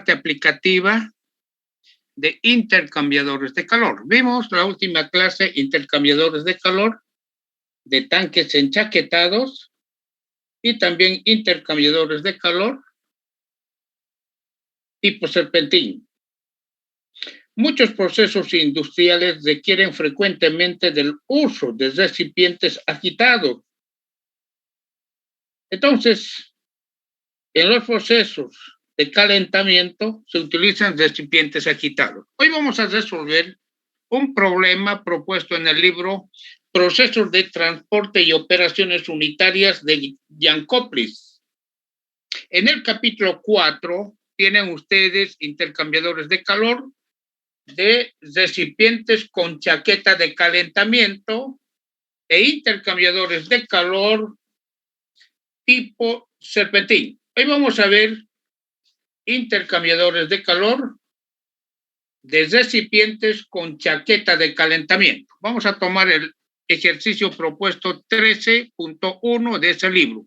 parte aplicativa de intercambiadores de calor. Vimos la última clase, intercambiadores de calor, de tanques enchaquetados y también intercambiadores de calor tipo serpentín. Muchos procesos industriales requieren frecuentemente del uso de recipientes agitados. Entonces, en los procesos de calentamiento se utilizan recipientes agitados. Hoy vamos a resolver un problema propuesto en el libro Procesos de Transporte y Operaciones Unitarias de Jankoplis. En el capítulo 4 tienen ustedes intercambiadores de calor de recipientes con chaqueta de calentamiento e intercambiadores de calor tipo serpentín. Hoy vamos a ver intercambiadores de calor de recipientes con chaqueta de calentamiento. Vamos a tomar el ejercicio propuesto 13.1 de ese libro.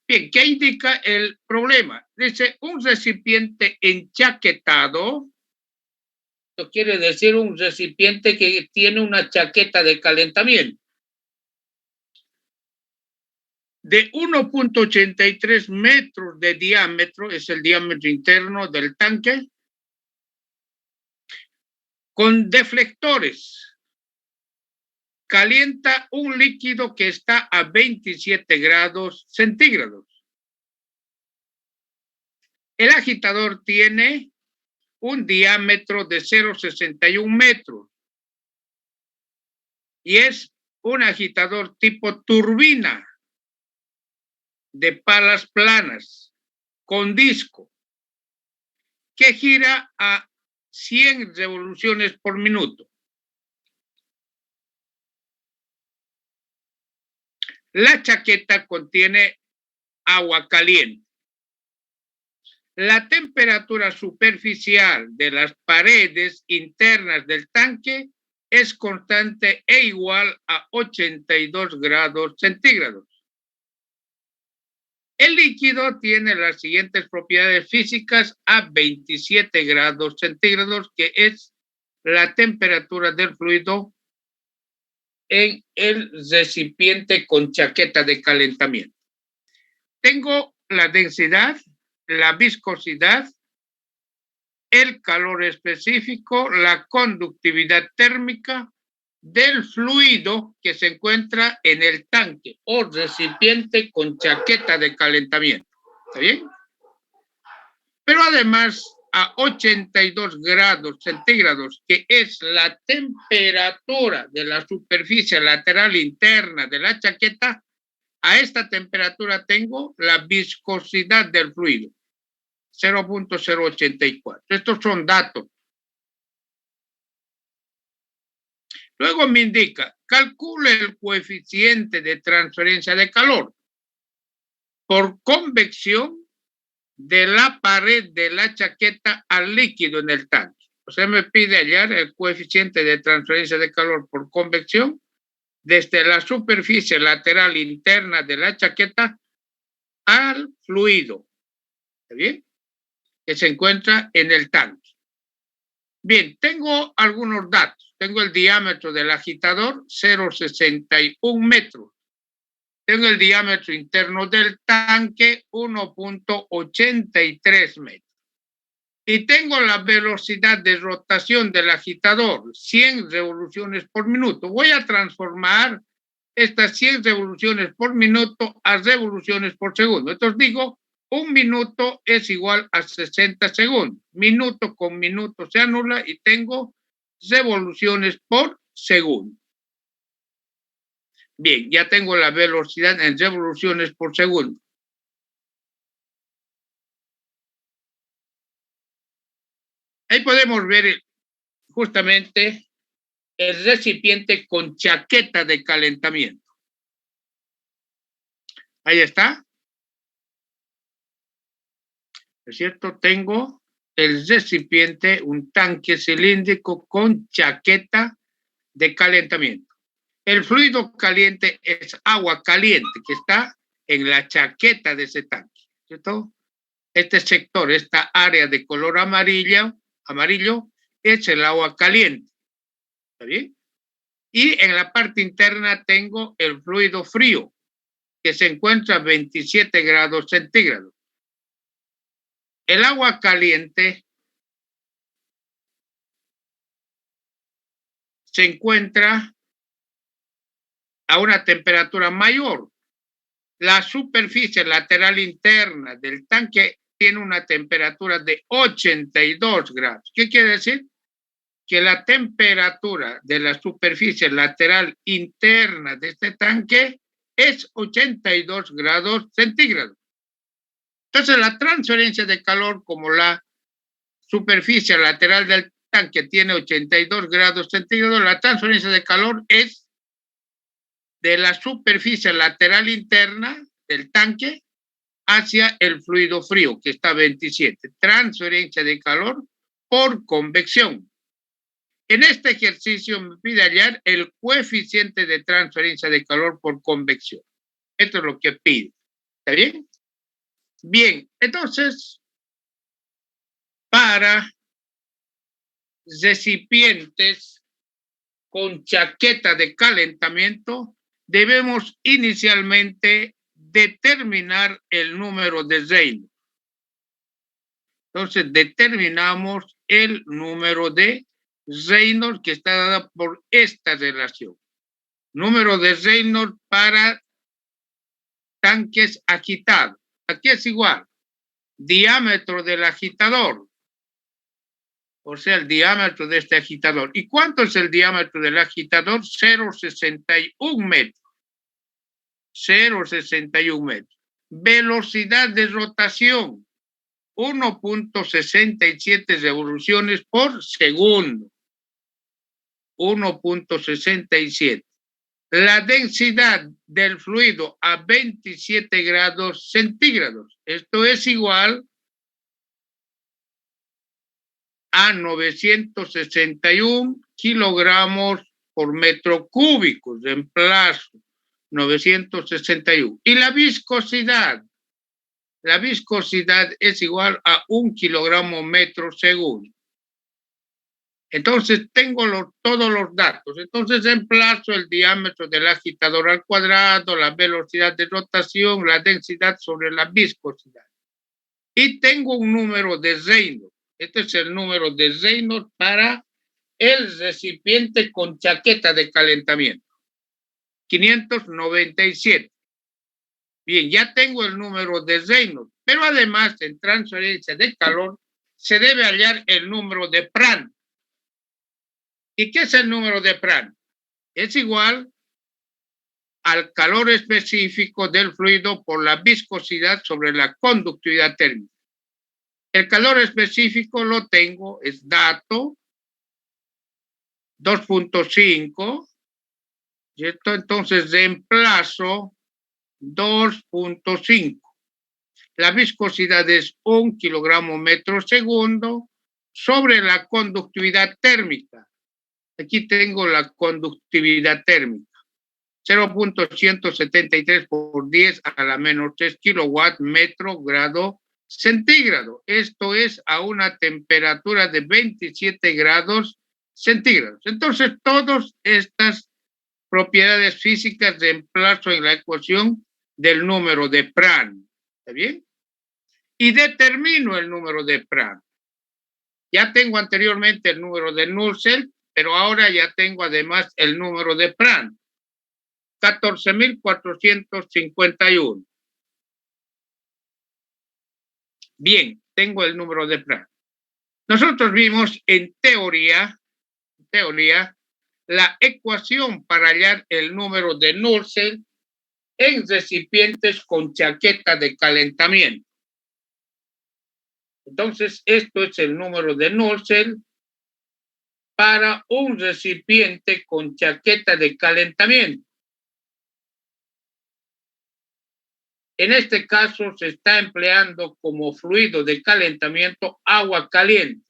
Bien, ¿qué indica el problema? Dice un recipiente enchaquetado. Esto quiere decir un recipiente que tiene una chaqueta de calentamiento de 1.83 metros de diámetro, es el diámetro interno del tanque, con deflectores. Calienta un líquido que está a 27 grados centígrados. El agitador tiene un diámetro de 0,61 metros y es un agitador tipo turbina de palas planas con disco que gira a 100 revoluciones por minuto. La chaqueta contiene agua caliente. La temperatura superficial de las paredes internas del tanque es constante e igual a 82 grados centígrados. El líquido tiene las siguientes propiedades físicas a 27 grados centígrados, que es la temperatura del fluido en el recipiente con chaqueta de calentamiento. Tengo la densidad, la viscosidad, el calor específico, la conductividad térmica del fluido que se encuentra en el tanque o recipiente con chaqueta de calentamiento. ¿Está bien? Pero además, a 82 grados centígrados, que es la temperatura de la superficie lateral interna de la chaqueta, a esta temperatura tengo la viscosidad del fluido, 0.084. Estos son datos. Luego me indica, calcule el coeficiente de transferencia de calor por convección de la pared de la chaqueta al líquido en el tanque. O sea, me pide hallar el coeficiente de transferencia de calor por convección desde la superficie lateral interna de la chaqueta al fluido. ¿Está bien? Que se encuentra en el tanque. Bien, tengo algunos datos. Tengo el diámetro del agitador, 0,61 metros. Tengo el diámetro interno del tanque, 1.83 metros. Y tengo la velocidad de rotación del agitador, 100 revoluciones por minuto. Voy a transformar estas 100 revoluciones por minuto a revoluciones por segundo. Entonces digo, un minuto es igual a 60 segundos. Minuto con minuto se anula y tengo revoluciones por segundo. Bien, ya tengo la velocidad en revoluciones por segundo. Ahí podemos ver justamente el recipiente con chaqueta de calentamiento. Ahí está. ¿Es cierto? Tengo el recipiente, un tanque cilíndrico con chaqueta de calentamiento. El fluido caliente es agua caliente que está en la chaqueta de ese tanque, ¿cierto? Este sector, esta área de color amarillo, es el agua caliente. ¿Está bien? Y en la parte interna tengo el fluido frío, que se encuentra a 27 grados centígrados. El agua caliente se encuentra a una temperatura mayor. La superficie lateral interna del tanque tiene una temperatura de 82 grados. ¿Qué quiere decir? Que la temperatura de la superficie lateral interna de este tanque es 82 grados centígrados. Entonces, la transferencia de calor, como la superficie lateral del tanque tiene 82 grados centígrados, la transferencia de calor es de la superficie lateral interna del tanque hacia el fluido frío, que está a 27. Transferencia de calor por convección. En este ejercicio me pide hallar el coeficiente de transferencia de calor por convección. Esto es lo que pide. ¿Está bien? Bien, entonces, para recipientes con chaqueta de calentamiento, debemos inicialmente determinar el número de Reynolds. Entonces, determinamos el número de Reynolds que está dada por esta relación. Número de Reynolds para tanques agitados. Aquí es igual. Diámetro del agitador. O sea, el diámetro de este agitador. ¿Y cuánto es el diámetro del agitador? 0,61 metros. 0,61 metros. Velocidad de rotación. 1.67 revoluciones por segundo. 1.67. La densidad del fluido a 27 grados centígrados. Esto es igual a 961 kilogramos por metro cúbico. Reemplazo 961. Y la viscosidad. La viscosidad es igual a 1 kilogramo metro segundo. Entonces tengo todos los datos. Entonces reemplazo el diámetro del agitador al cuadrado, la velocidad de rotación, la densidad sobre la viscosidad. Y tengo un número de Reynolds. Este es el número de Reynolds para el recipiente con chaqueta de calentamiento. 597. Bien, ya tengo el número de Reynolds, pero además en transferencia de calor se debe hallar el número de Prandtl. ¿Y qué es el número de Prandtl? Es igual al calor específico del fluido por la viscosidad sobre la conductividad térmica. El calor específico lo tengo, es dato 2.5, ¿cierto? Entonces reemplazo 2.5. La viscosidad es 1 kilogramo metro segundo sobre la conductividad térmica. Aquí tengo la conductividad térmica. 0.173 por 10 a la menos 3 kilowatt metro grado centígrado. Esto es a una temperatura de 27 grados centígrados. Entonces, todas estas propiedades físicas reemplazo en la ecuación del número de Prandtl. ¿Está bien? Y determino el número de Prandtl. Ya tengo anteriormente el número de Nusselt, pero ahora ya tengo además el número de Prandtl. 14.451. Bien, tengo el número de Prandtl. Nosotros vimos en teoría, la ecuación para hallar el número de Nusselt en recipientes con chaqueta de calentamiento. Entonces, esto es el número de Nusselt para un recipiente con chaqueta de calentamiento. En este caso se está empleando como fluido de calentamiento agua caliente.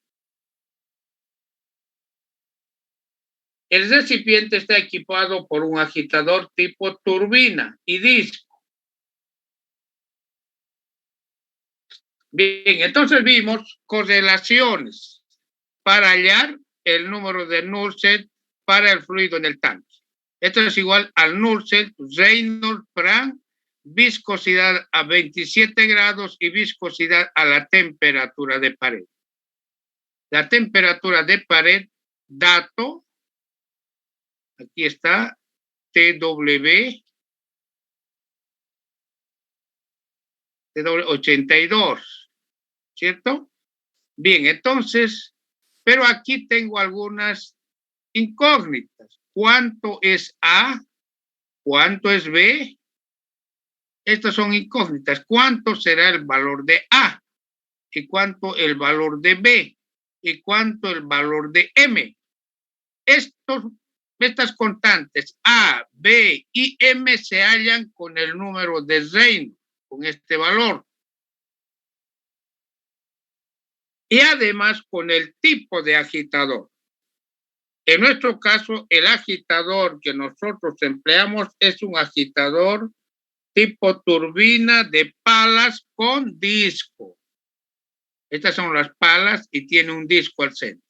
El recipiente está equipado por un agitador tipo turbina y disco. Bien, entonces vimos correlaciones para hallar el número de Nusselt para el fluido en el tanque. Esto es igual al Nusselt, Reynolds, Pran, viscosidad a 27 grados y viscosidad a la temperatura de pared. La temperatura de pared, dato, aquí está, TW 82, ¿cierto? Bien, entonces, pero aquí tengo algunas incógnitas. ¿Cuánto es A? ¿Cuánto es B? Estas son incógnitas. ¿Cuánto será el valor de A? ¿Y cuánto el valor de B? ¿Y cuánto el valor de M? Estas constantes A, B y M se hallan con el número de Reynolds, con este valor. Y además con el tipo de agitador. En nuestro caso, el agitador que nosotros empleamos es un agitador tipo turbina de palas con disco. Estas son las palas y tiene un disco al centro.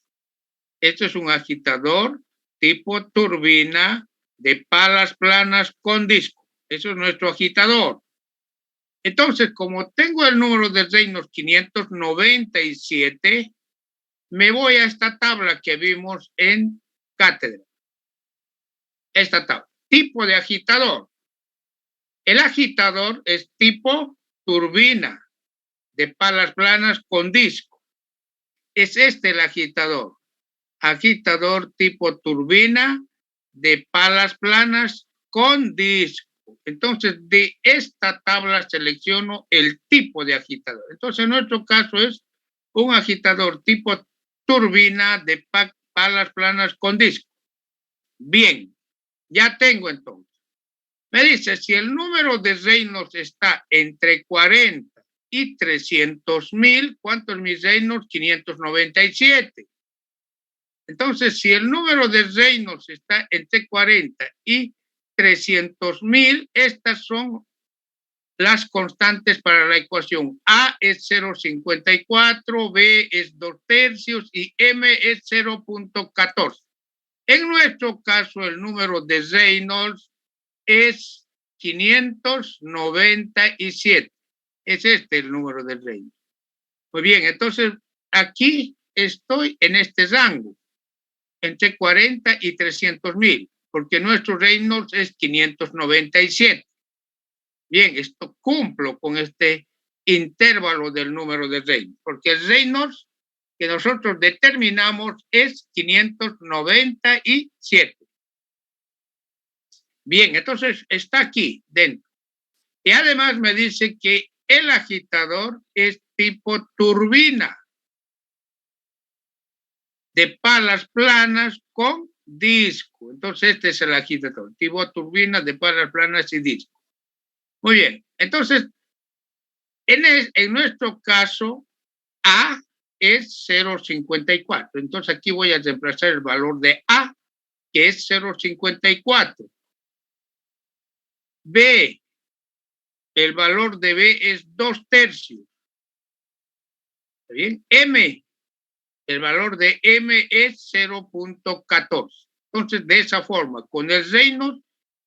Esto es un agitador tipo turbina de palas planas con disco. Eso es nuestro agitador. Entonces, como tengo el número de Reynolds 597, me voy a esta tabla que vimos en cátedra. Esta tabla. Tipo de agitador. El agitador es tipo turbina de palas planas con disco. Es este el agitador. Agitador tipo turbina de palas planas con disco. Entonces, de esta tabla selecciono el tipo de agitador. Entonces, en nuestro caso es un agitador tipo turbina de palas planas con disco. Bien, ya tengo entonces. Me dice, si el número de Reynolds está entre 40 y 300,000, ¿cuánto es mi Reynolds? 597. Entonces, si el número de Reynolds está entre 40 y 300,000, estas son las constantes para la ecuación. A es 0,54, B es 2/3 y M es 0,14. En nuestro caso, el número de Reynolds es 597. Es este el número de Reynolds. Muy bien, entonces aquí estoy en este rango, entre 40 y 300,000, porque nuestro Reynolds es 597. Bien, esto cumplo con este intervalo del número de Reynolds, porque el Reynolds que nosotros determinamos es 597. Bien, entonces está aquí dentro. Y además me dice que el agitador es tipo turbina de palas planas con disco. Entonces este es el agitador, tipo turbina de palas planas y disco. Muy bien, entonces en nuestro caso A es 0,54. Entonces aquí voy a reemplazar el valor de A, que es 0,54. B, el valor de B es 2/3. ¿Está bien? M, el valor de M es 0,14. Entonces, de esa forma, con el Reynolds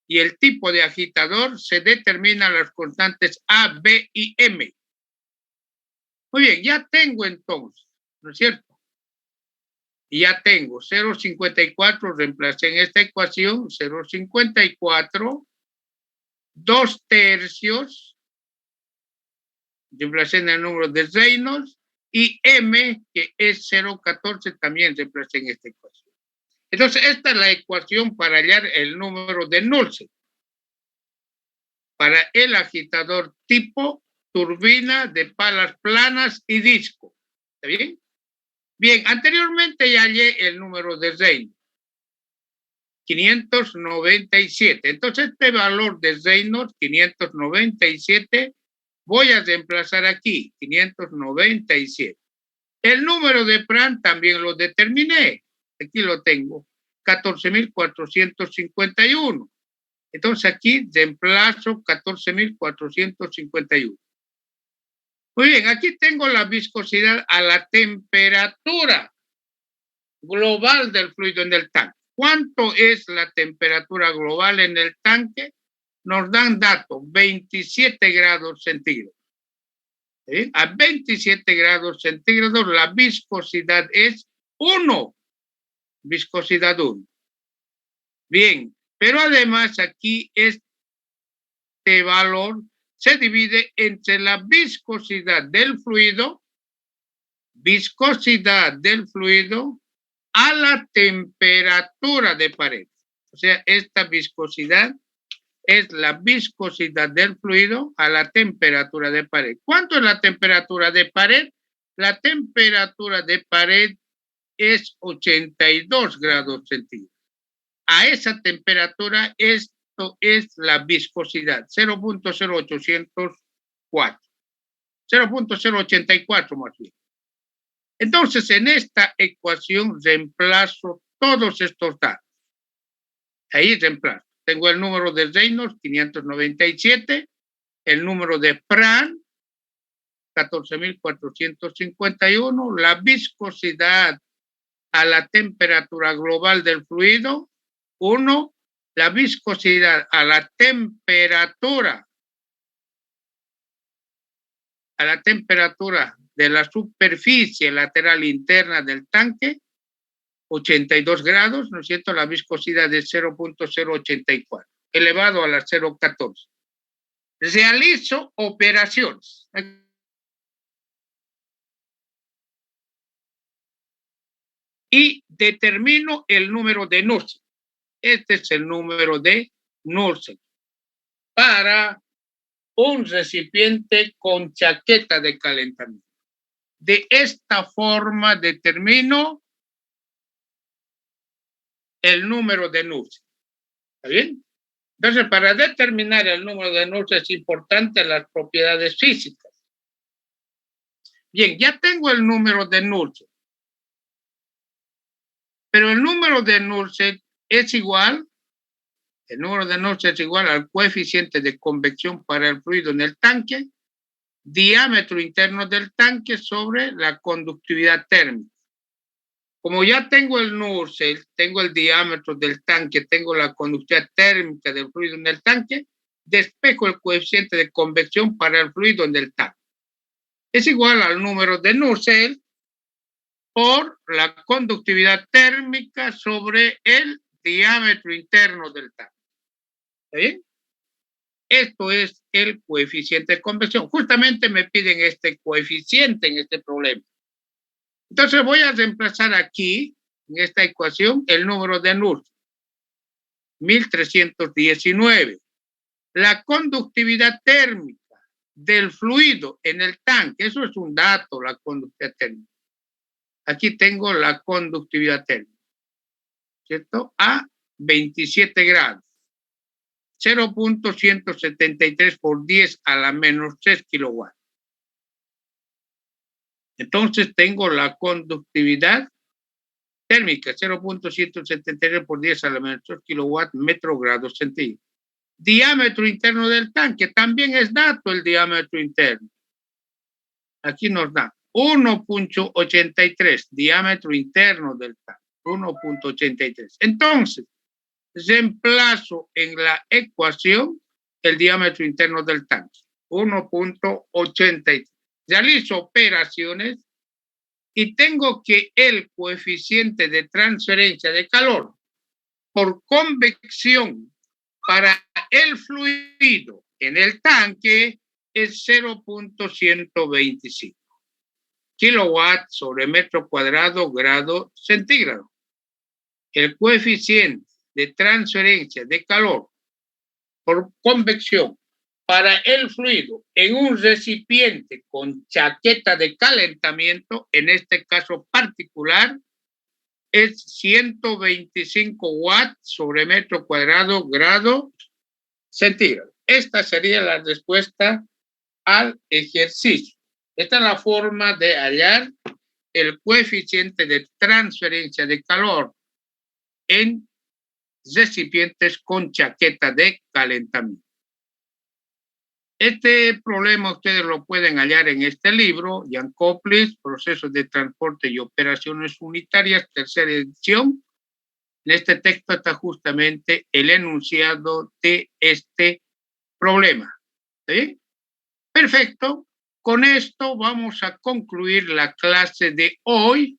y el tipo de agitador se determinan las constantes A, B y M. Muy bien, ya tengo entonces, ¿no es cierto? Y ya tengo 0,54, reemplacé en esta ecuación 0,54, 2/3, reemplacé en el número de Reynolds, y M, que es 0,14, también reemplacé en esta ecuación. Entonces, esta es la ecuación para hallar el número de Nusselt para el agitador tipo turbina de palas planas y disco. ¿Está bien? Bien, anteriormente ya hallé el número de Reynolds, 597. Entonces, este valor de Reynolds, 597, voy a reemplazar aquí, 597. El número de Pran también lo determiné. Aquí lo tengo, 14,451. Entonces aquí reemplazo 14,451. Muy bien, aquí tengo la viscosidad a la temperatura global del fluido en el tanque. ¿Cuánto es la temperatura global en el tanque? Nos dan datos, 27 grados centígrados. ¿Sí? A 27 grados centígrados la viscosidad es 1. Viscosidad 1. Bien, pero además aquí este valor se divide entre la viscosidad del fluido a la temperatura de pared. O sea, esta viscosidad es la viscosidad del fluido a la temperatura de pared. ¿Cuánto es la temperatura de pared? La temperatura de pared es 82 grados centígrados. A esa temperatura esto es la viscosidad, 0.0804 más bien. Entonces, en esta ecuación reemplazo todos estos datos. Ahí reemplazo. Tengo el número de Reynolds, 597, el número de Prandtl, 14.451, la viscosidad a la temperatura global del fluido, 1, la viscosidad a la temperatura de la superficie lateral interna del tanque, 82 grados, ¿no es cierto? La viscosidad es 0.084, elevado a la 0.14. Realizo operaciones. Y determino el número de Nusselt. Este es el número de Nusselt para un recipiente con chaqueta de calentamiento. De esta forma determino el número de Nusselt. ¿Está bien? Entonces, para determinar el número de Nusselt es importante las propiedades físicas. Bien, ya tengo el número de Nusselt. Pero el número de Nusselt es igual, el número de Nusselt es igual al coeficiente de convección para el fluido en el tanque, diámetro interno del tanque sobre la conductividad térmica. Como ya tengo el Nusselt, tengo el diámetro del tanque, tengo la conductividad térmica del fluido en el tanque, despejo el coeficiente de convección para el fluido en el tanque. Es igual al número de Nusselt por la conductividad térmica sobre el diámetro interno del tanque. ¿Está bien? Esto es el coeficiente de convección. Justamente me piden este coeficiente en este problema. Entonces voy a reemplazar aquí, en esta ecuación, el número de Nusselt, 1319. La conductividad térmica del fluido en el tanque, eso es un dato, la conductividad térmica. Aquí tengo la conductividad térmica, ¿cierto? A 27 grados. 0.173 por 10 a la menos 3 kilowatts. Entonces tengo la conductividad térmica, 0.173 por 10 a la menos 3 kilowatts metro grados centígrados. Diámetro interno del tanque, también es dato el diámetro interno. Aquí nos da 1.83, diámetro interno del tanque, 1.83. Entonces, reemplazo en la ecuación el diámetro interno del tanque, 1.83. Realizo operaciones y tengo que el coeficiente de transferencia de calor por convección para el fluido en el tanque es 0.125 kilowatts sobre metro cuadrado grado centígrado. El coeficiente de transferencia de calor por convección para el fluido en un recipiente con chaqueta de calentamiento, en este caso particular, es 125 watts sobre metro cuadrado grado centígrado. Esta sería la respuesta al ejercicio. Esta es la forma de hallar el coeficiente de transferencia de calor en recipientes con chaqueta de calentamiento. Este problema ustedes lo pueden hallar en este libro, Jan Koplis, Procesos de Transporte y Operaciones Unitarias, tercera edición. En este texto está justamente el enunciado de este problema. ¿Sí? Perfecto. Con esto vamos a concluir la clase de hoy.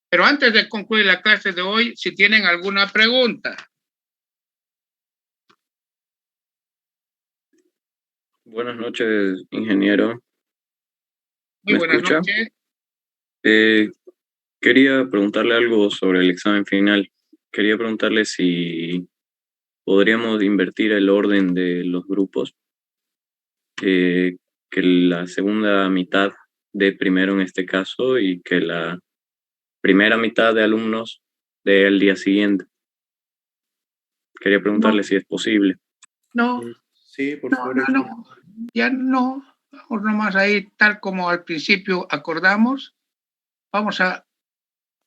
Pero antes de concluir la clase de hoy, si tienen alguna pregunta. Buenas noches, ingeniero. Muy buenas noches. Quería preguntarle algo sobre el examen final. Quería preguntarle si podríamos invertir el orden de los grupos, que la segunda mitad de primero en este caso y que la primera mitad de alumnos dé el día siguiente. Quería preguntarle si es posible. No. Sí, por favor. No. Ya no. Vamos nomás ahí, tal como al principio acordamos. Vamos a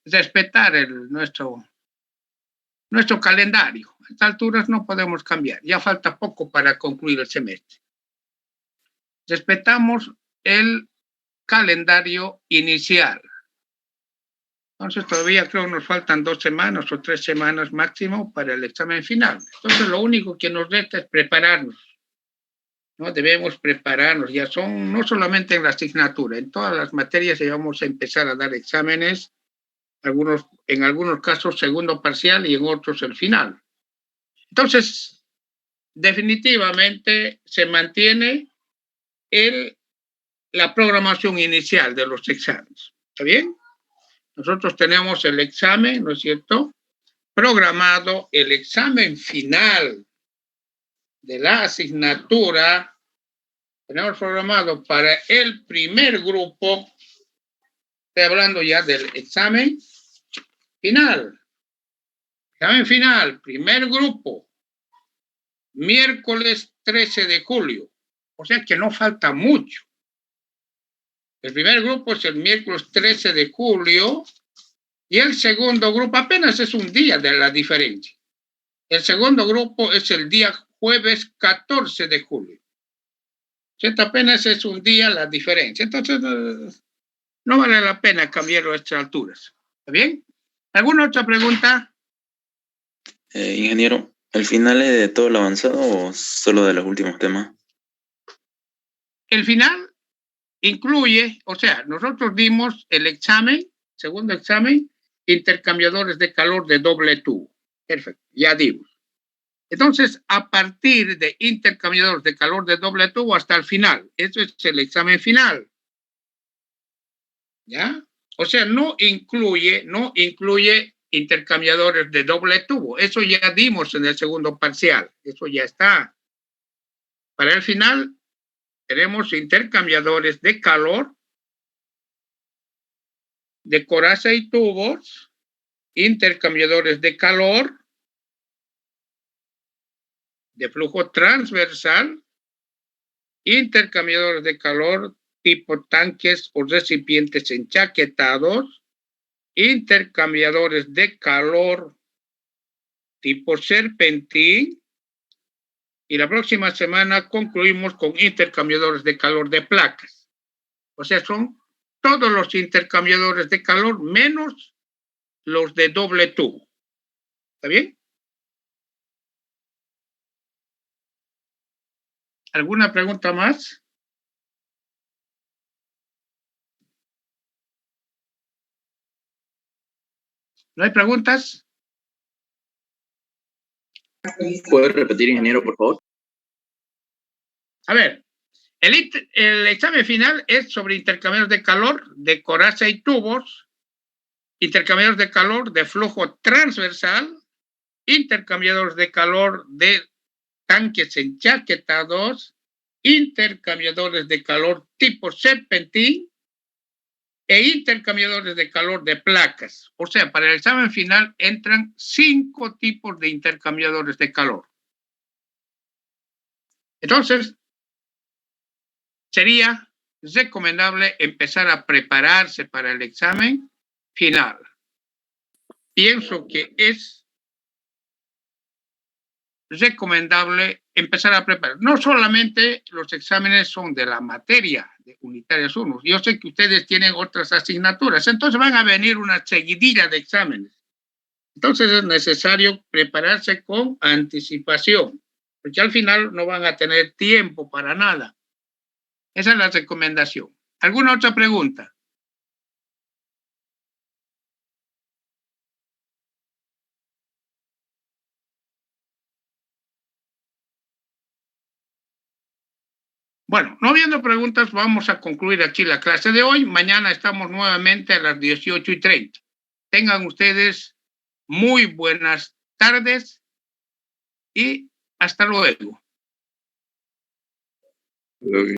respetar nuestro calendario. A estas alturas no podemos cambiar. Ya falta poco para concluir el semestre. Respetamos el calendario inicial. Entonces todavía creo nos faltan 2 semanas o 3 semanas máximo para el examen final. Entonces lo único que nos resta es prepararnos. ¿No? Debemos prepararnos, ya son no solamente en la asignatura, en todas las materias ya vamos a empezar a dar exámenes, en algunos casos segundo parcial y en otros el final. Entonces, definitivamente se mantiene la programación inicial de los exámenes. ¿Está bien? Nosotros tenemos el examen, ¿no es cierto? Programado, el examen final de la asignatura tenemos programado para el primer grupo, estoy hablando ya del examen final. Examen final, primer grupo, miércoles 13 de julio. O sea que no falta mucho. El primer grupo es el miércoles 13 de julio y el segundo grupo apenas es un día de la diferencia. El segundo grupo es el día jueves 14 de julio. ¿Cierto? Apenas es un día la diferencia. Entonces, no vale la pena cambiarlo a estas alturas. ¿Está bien? ¿Alguna otra pregunta? Ingeniero, ¿el final es de todo lo avanzado o solo de los últimos temas? El final incluye, o sea, nosotros dimos el examen, segundo examen, intercambiadores de calor de doble tubo. Perfecto, ya dimos. Entonces, a partir de intercambiadores de calor de doble tubo hasta el final, eso es el examen final. ¿Ya? O sea, no incluye intercambiadores de doble tubo. Eso ya dimos en el segundo parcial. Eso ya está. Para el final, tenemos intercambiadores de calor, de coraza y tubos, intercambiadores de calor, de flujo transversal, intercambiadores de calor tipo tanques o recipientes enchaquetados, intercambiadores de calor tipo serpentín, y la próxima semana concluimos con intercambiadores de calor de placas. O sea, son todos los intercambiadores de calor menos los de doble tubo. ¿Está bien? ¿Alguna pregunta más? ¿No hay preguntas? ¿Puede repetir, ingeniero, por favor? A ver, el examen final es sobre intercambiadores de calor de coraza y tubos, intercambiadores de calor de flujo transversal, intercambiadores de calor de tanques enchaquetados, intercambiadores de calor tipo serpentín e intercambiadores de calor de placas. O sea, para el examen final entran 5 tipos de intercambiadores de calor. Entonces, sería recomendable empezar a prepararse para el examen final. Pienso que es recomendable empezar a preparar. No solamente los exámenes son de la materia de unitarias 1. Yo sé que ustedes tienen otras asignaturas, entonces van a venir una seguidilla de exámenes. Entonces es necesario prepararse con anticipación, porque al final no van a tener tiempo para nada. Esa es la recomendación. ¿Alguna otra pregunta? Bueno, no habiendo preguntas, vamos a concluir aquí la clase de hoy. Mañana estamos nuevamente a las 18:30. Tengan ustedes muy buenas tardes y hasta luego.